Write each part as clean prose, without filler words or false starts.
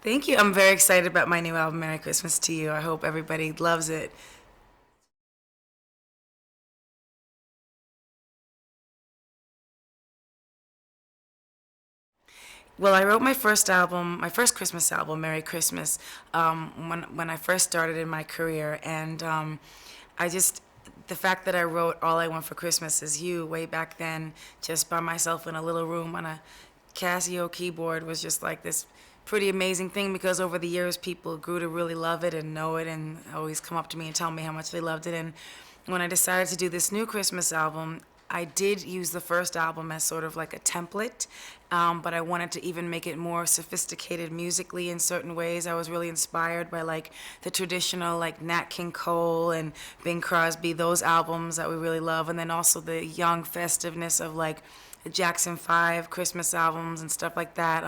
Thank you. I'm very excited about my new album, Merry Christmas to You. I hope everybody loves it. Well, I wrote my first album, my first Christmas album, Merry Christmas, when I first started in my career, and I just the fact that I wrote All I Want for Christmas Is You way back then, just by myself in a little room on a Casio keyboard, was just like this pretty amazing thing because over the years people grew to really love it and know it and always come up to me and tell me how much they loved it. And when I decided to do this new Christmas album, I did use the first album as sort of like a template, but I wanted to even make it more sophisticated musically in certain ways. I was really inspired by like the traditional like Nat King Cole and Bing Crosby, those albums that we really love, and then also the young festiveness of like the Jackson 5 Christmas albums and stuff like that.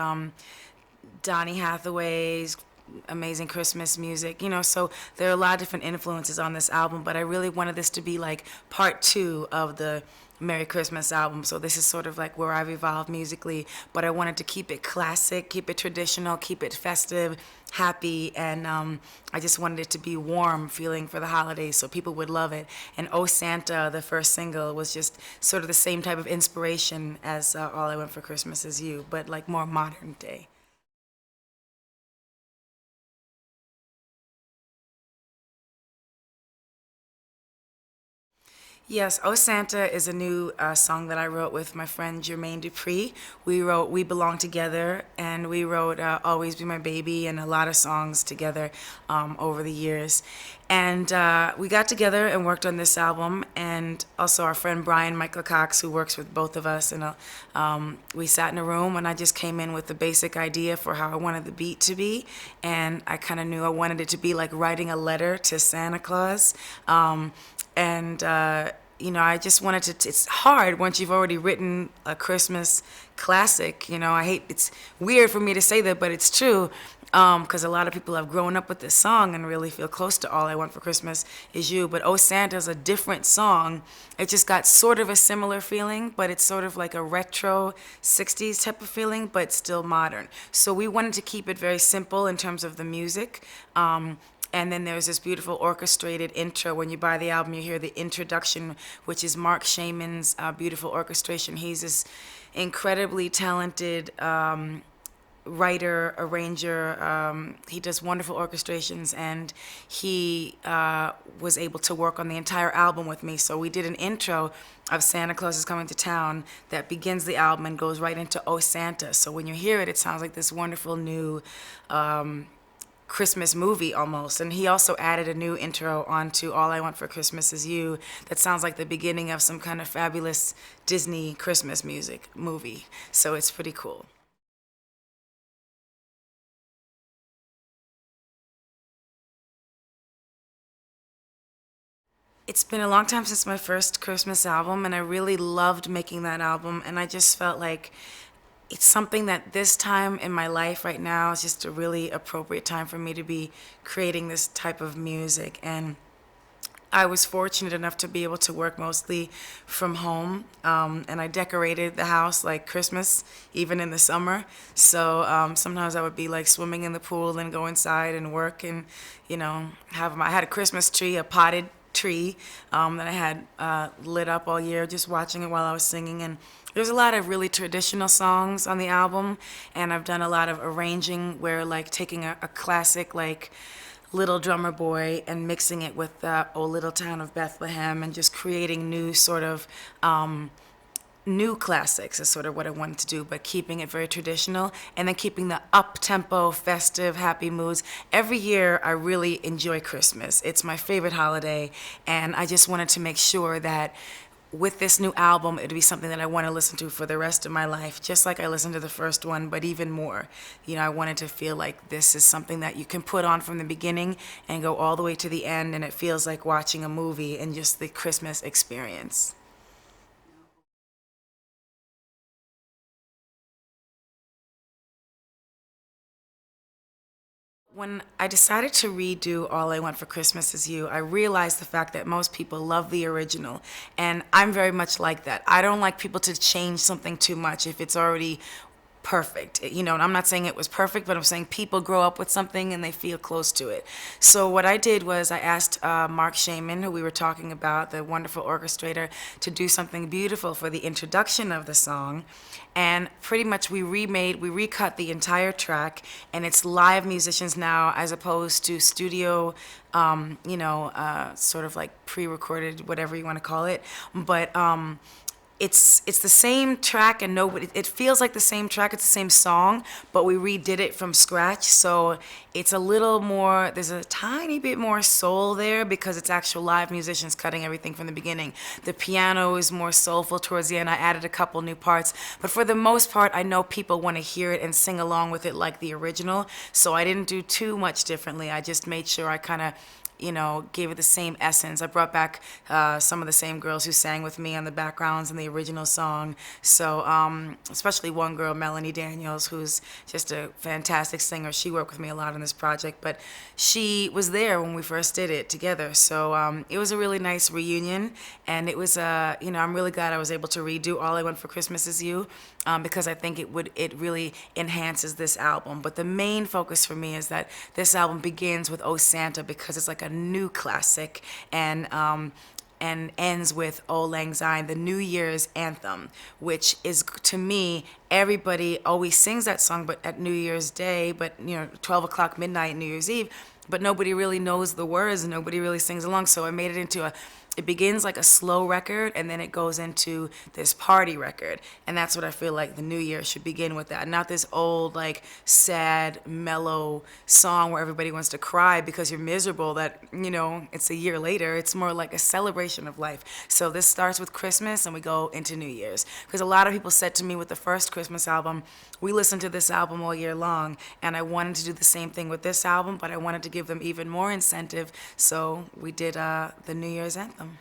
Donny Hathaway's amazing Christmas music, so there are a lot of different influences on this album, but I really wanted this to be like part two of the Merry Christmas album. So this is sort of like where I've evolved musically, but I wanted to keep it classic, keep it traditional, keep it festive, happy, and I just wanted it to be warm feeling for the holidays so people would love it. And Oh Santa, the first single, was just sort of the same type of inspiration as All I Want for Christmas Is You, but like more modern day. Yes, Oh Santa is a new song that I wrote with my friend Jermaine Dupri. We wrote We Belong Together, and we wrote Always Be My Baby and a lot of songs together over the years. And we got together and worked on this album, and also our friend Brian Michael Cox, who works with both of us. And we sat in a room, and I just came in with the basic idea for how I wanted the beat to be. And I kind of knew I wanted it to be like writing a letter to Santa Claus. And I just wanted to. It's hard once you've already written a Christmas classic. I hate. It's weird for me to say that, but it's true. Because a lot of people have grown up with this song and really feel close to All I Want for Christmas Is You. But Oh Santa's a different song. It just got sort of a similar feeling, but it's sort of like a retro 60s type of feeling, but still modern. So we wanted to keep it very simple in terms of the music. And then there's this beautiful orchestrated intro. When you buy the album, you hear the introduction, which is Mark Shaman's beautiful orchestration. He's this incredibly talented writer, arranger. He does wonderful orchestrations, and he was able to work on the entire album with me. So we did an intro of Santa Claus is Coming to Town that begins the album and goes right into Oh Santa. So when you hear it, it sounds like this wonderful new Christmas movie almost. And he also added a new intro onto All I Want for Christmas Is You that sounds like the beginning of some kind of fabulous Disney Christmas music movie. So it's pretty cool. It's been a long time since my first Christmas album, and I really loved making that album. And I just felt like it's something that this time in my life right now is just a really appropriate time for me to be creating this type of music. And I was fortunate enough to be able to work mostly from home, and I decorated the house like Christmas, even in the summer. So sometimes I would be like swimming in the pool and go inside and work, and I had a Christmas tree, a potted tree that I had lit up all year, just watching it while I was singing. And there's a lot of really traditional songs on the album, and I've done a lot of arranging where like taking a classic like Little Drummer Boy and mixing it with Oh Little Town of Bethlehem and just creating new sort of new classics is sort of what I wanted to do, but keeping it very traditional and then keeping the up-tempo, festive, happy moods. Every year I really enjoy Christmas. It's my favorite holiday, and I just wanted to make sure that with this new album, it'd be something that I want to listen to for the rest of my life, just like I listened to the first one, but even more. I wanted to feel like this is something that you can put on from the beginning and go all the way to the end, and it feels like watching a movie and just the Christmas experience. When I decided to redo All I Want for Christmas Is You, I realized the fact that most people love the original. And I'm very much like that. I don't like people to change something too much if it's already perfect. And I'm not saying it was perfect, but I'm saying people grow up with something and they feel close to it. So what I did was I asked Mark Shaman, who we were talking about, the wonderful orchestrator, to do something beautiful for the introduction of the song. And pretty much we recut the entire track, and it's live musicians now as opposed to studio, sort of like pre-recorded, whatever you want to call it. But it's the same track, and nobody, it feels like the same track, it's the same song, but we redid it from scratch. So it's a little more, there's a tiny bit more soul there because it's actual live musicians cutting everything from the beginning. The piano is more soulful towards the end. I added a couple new parts, but for the most part I know people want to hear it and sing along with it like the original, so I didn't do too much differently. I just made sure I kind of gave it the same essence. I brought back some of the same girls who sang with me on the backgrounds in the original song. So, especially one girl, Melanie Daniels, who's just a fantastic singer. She worked with me a lot on this project, but she was there when we first did it together. So it was a really nice reunion, and it was, I'm really glad I was able to redo All I Want for Christmas Is You, because I think it really enhances this album. But the main focus for me is that this album begins with Oh Santa because it's like a new classic, and ends with Auld Lang Syne, the New Year's anthem, which is, to me, everybody always sings that song, but at New Year's Day, but 12 o'clock midnight, New Year's Eve, but nobody really knows the words and nobody really sings along. So I made it into it begins like a slow record, and then it goes into this party record. And that's what I feel like the new year should begin with, that. Not this old, like, sad, mellow song where everybody wants to cry because you're miserable that, it's a year later. It's more like a celebration of life. So this starts with Christmas and we go into New Year's. Because a lot of people said to me with the first Christmas album, we listened to this album all year long, and I wanted to do the same thing with this album, but I wanted to give them even more incentive, so we did the New Year's anthem.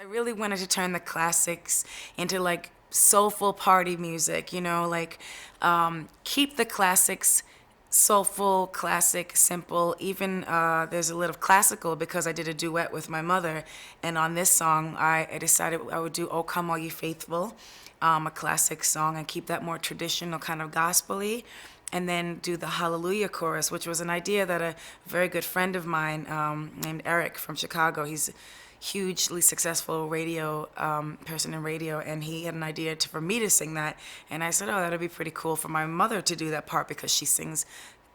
I really wanted to turn the classics into like soulful party music, like keep the classics soulful, classic, simple. Even there's a little classical because I did a duet with my mother, and on this song I decided I would do "Oh Come All You Faithful," a classic song, and keep that more traditional, kind of gospel-y, and then do the Hallelujah chorus, which was an idea that a very good friend of mine named Eric from Chicago, he's hugely successful radio person in radio, and he had an idea for me to sing that, and I said, oh, that'd be pretty cool for my mother to do that part because she sings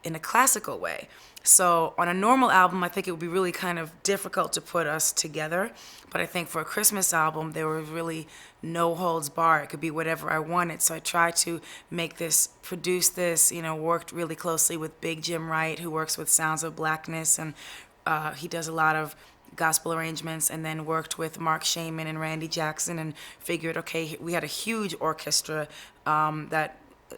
in a classical way. So on a normal album, I think it would be really kind of difficult to put us together, but I think for a Christmas album, there was really no holds barred. It could be whatever I wanted, so I tried to produce this, worked really closely with Big Jim Wright, who works with Sounds of Blackness, and he does a lot of gospel arrangements, and then worked with Mark Shaman and Randy Jackson, and figured, okay, we had a huge orchestra that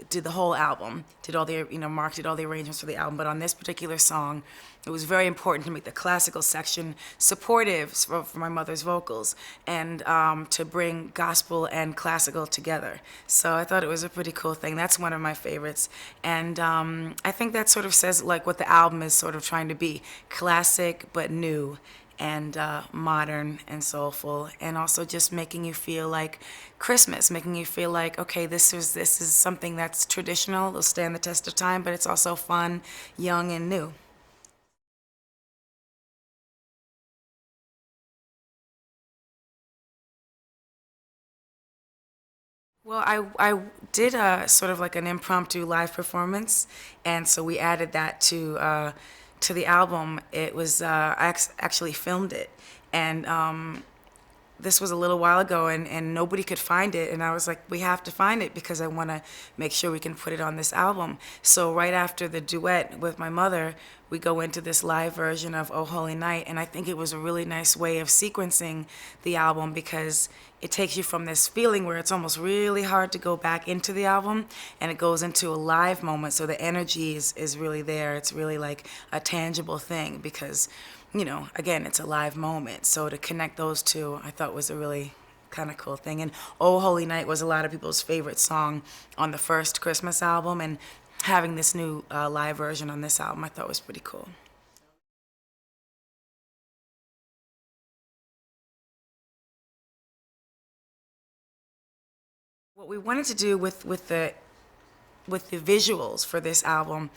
did the whole album, Mark did all the arrangements for the album, but on this particular song, it was very important to make the classical section supportive for my mother's vocals, and to bring gospel and classical together. So I thought it was a pretty cool thing. That's one of my favorites, and I think that sort of says like what the album is sort of trying to be: classic but new, and modern and soulful, and also just making you feel like Christmas, making you feel like, okay, this is something that's traditional, it'll stand the test of time, but it's also fun, young, and new. Well, I did a sort of like an impromptu live performance, and so we added that to the album. It was actually filmed it, and this was a little while ago, and nobody could find it, and I was like, we have to find it because I want to make sure we can put it on this album. So right after the duet with my mother, we go into this live version of Oh Holy Night, and I think it was a really nice way of sequencing the album because it takes you from this feeling where it's almost really hard to go back into the album, and it goes into a live moment, so the energy is really there. It's really like a tangible thing because again, it's a live moment. So to connect those two, I thought was a really kind of cool thing. And Oh Holy Night was a lot of people's favorite song on the first Christmas album, and having this new live version on this album, I thought was pretty cool. What we wanted to do with the visuals for this album,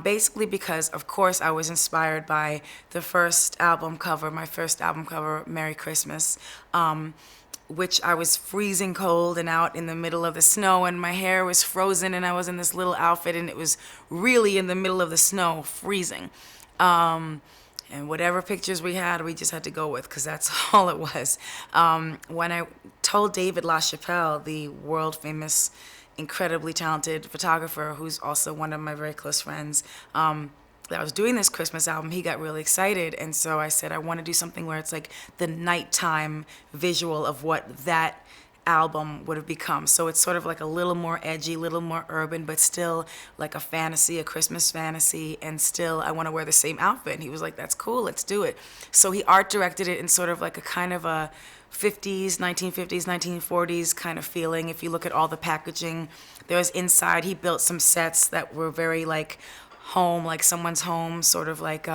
basically because, of course, I was inspired by the first album cover, my first album cover, Merry Christmas, which I was freezing cold and out in the middle of the snow, and my hair was frozen, and I was in this little outfit, and it was really in the middle of the snow, freezing. And whatever pictures we had, we just had to go with, because that's all it was. When I told David LaChapelle, the world famous, incredibly talented photographer, who's also one of my very close friends, that I was doing this Christmas album, he got really excited. And so I said, I want to do something where it's like the nighttime visual of what that album would have become. So it's sort of like a little more edgy, a little more urban, but still like a fantasy, a Christmas fantasy, and still I want to wear the same outfit. And he was like, that's cool, let's do it. So he art directed it in sort of like a kind of a 50s, 1950s, 1940s kind of feeling. If you look at all the packaging, there was inside, he built some sets that were very like home, like someone's home, sort of like,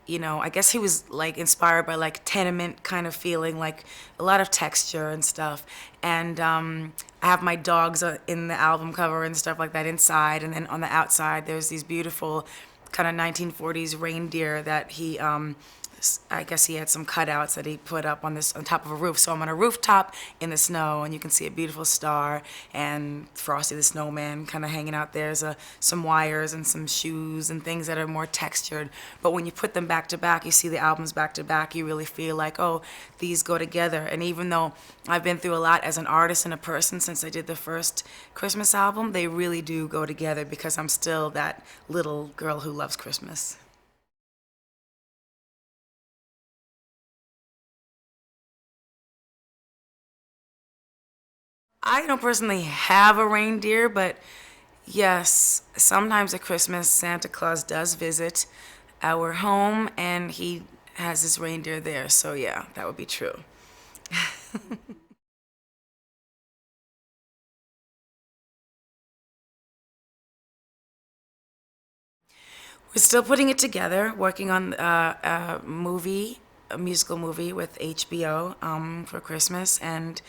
I guess he was like inspired by like tenement kind of feeling, like a lot of texture and stuff. And I have my dogs in the album cover and stuff like that inside. And then on the outside, there's these beautiful kind of 1940s reindeer that he, I guess he had some cutouts that he put up on top of a roof. So I'm on a rooftop in the snow, and you can see a beautiful star and Frosty the Snowman kind of hanging out there. There's some wires and some shoes and things that are more textured. But when you put them back to back, you see the albums back to back, you really feel like, oh, these go together. And even though I've been through a lot as an artist and a person since I did the first Christmas album, they really do go together because I'm still that little girl who loves Christmas. I don't personally have a reindeer, but yes, sometimes at Christmas, Santa Claus does visit our home and he has his reindeer there. So, yeah, that would be true. We're still putting it together, working on a musical movie with HBO for Christmas, and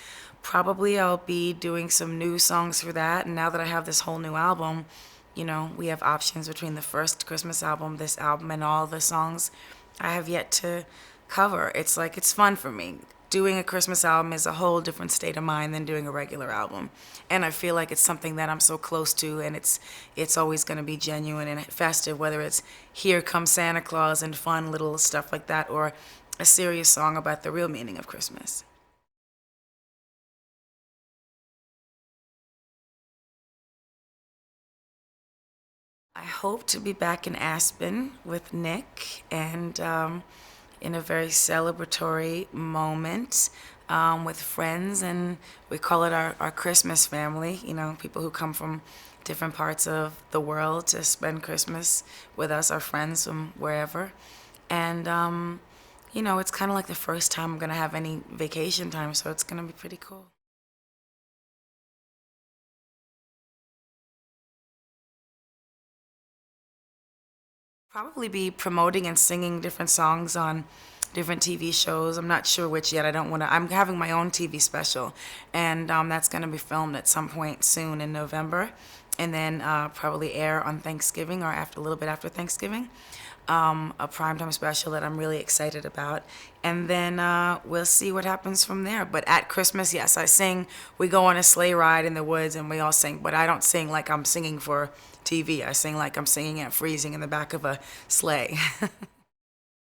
probably I'll be doing some new songs for that. And now that I have this whole new album, we have options between the first Christmas album, this album, and all the songs I have yet to cover. It's like, it's fun for me. Doing a Christmas album is a whole different state of mind than doing a regular album. And I feel like it's something that I'm so close to, and it's always going to be genuine and festive, whether it's Here Comes Santa Claus and fun little stuff like that, or a serious song about the real meaning of Christmas. I hope to be back in Aspen with Nick, and in a very celebratory moment with friends, and we call it our Christmas family, people who come from different parts of the world to spend Christmas with us, our friends from wherever. And, it's kind of like the first time I'm going to have any vacation time, so it's going to be pretty cool. Probably be promoting and singing different songs on different TV shows. I'm not sure which yet. I don't want to. I'm having my own TV special, and that's going to be filmed at some point soon in November, and then probably air on Thanksgiving or after a little bit after Thanksgiving. A primetime special that I'm really excited about, and then we'll see what happens from there. But at Christmas, yes, I sing. We go on a sleigh ride in the woods, and we all sing. But I don't sing like I'm singing for TV. I sing like I'm singing at freezing in the back of a sleigh.